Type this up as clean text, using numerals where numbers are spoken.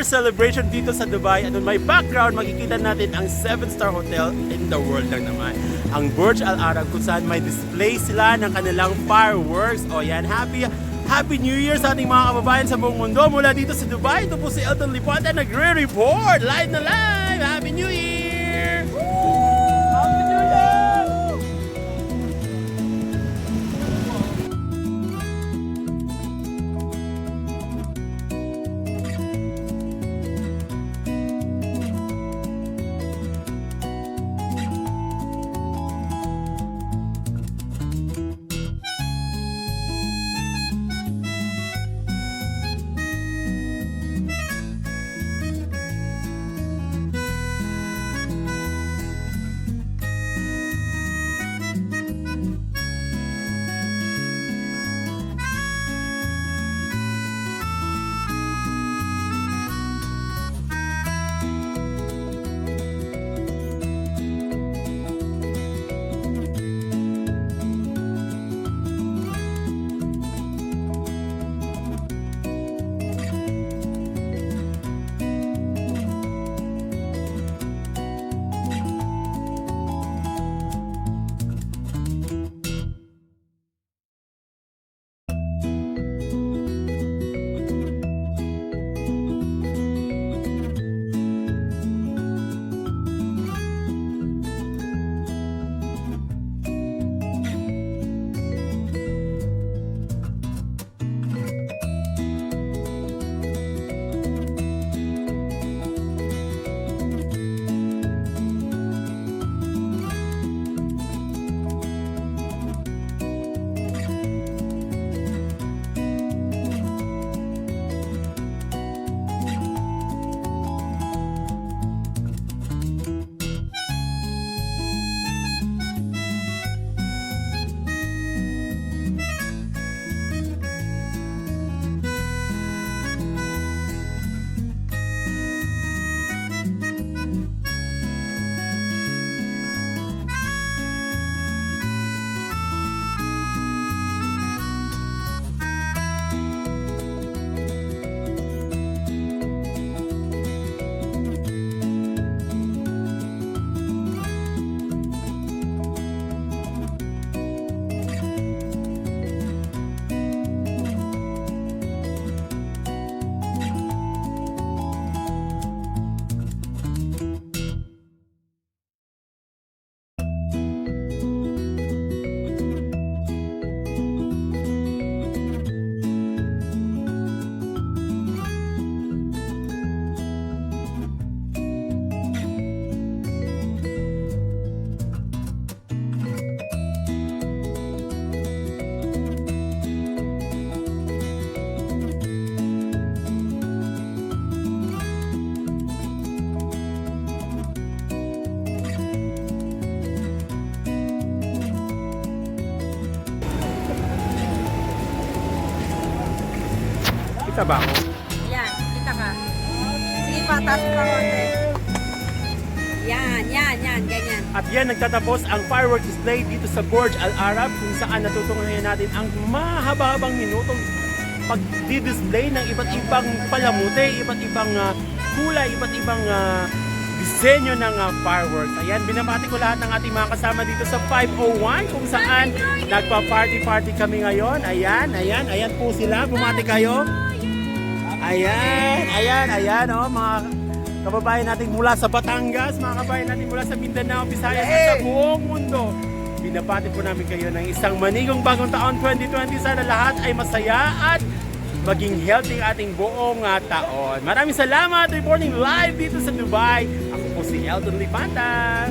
celebration dito sa Dubai. At on my background, makikita natin ang 7-star hotel in the world lang naman. Ang Burj Al Arab kung saan may display sila ng kanilang fireworks. O yan, Happy New Year sa ating mga kababayan sa buong mundo. Mula dito sa Dubai, ito po si Elton Lipata nagre-report. Live na live! Happy New Year! Happy New Year! Kita ba ako? Yan, kita ka. Sige pa, taas pa konti. Yan, ganyan. At yan, nagtatapos ang fireworks display dito sa Burj Al Arab kung saan natutunguhan natin ang mahaba-habang minutong pag-display ng iba't ibang palamute, iba't ibang kulay, iba't ibang disenyo ng fireworks. Ayan, binabati ko lahat ng ating mga kasama dito sa 501 kung saan nagpa-party kami ngayon. Ayan po sila. Bumati kayo. Ayan, oh, mga kababayan natin mula sa Batangas, mga kababayan natin mula sa Mindanao, Visayas at sa buong mundo. Binabati po namin kayo ng isang manigong bagong taon 2020. Sana lahat ay masaya at maging healthy ang ating buong taon. Maraming salamat, reporting live dito sa Dubai. Ako po si Elton Lipata.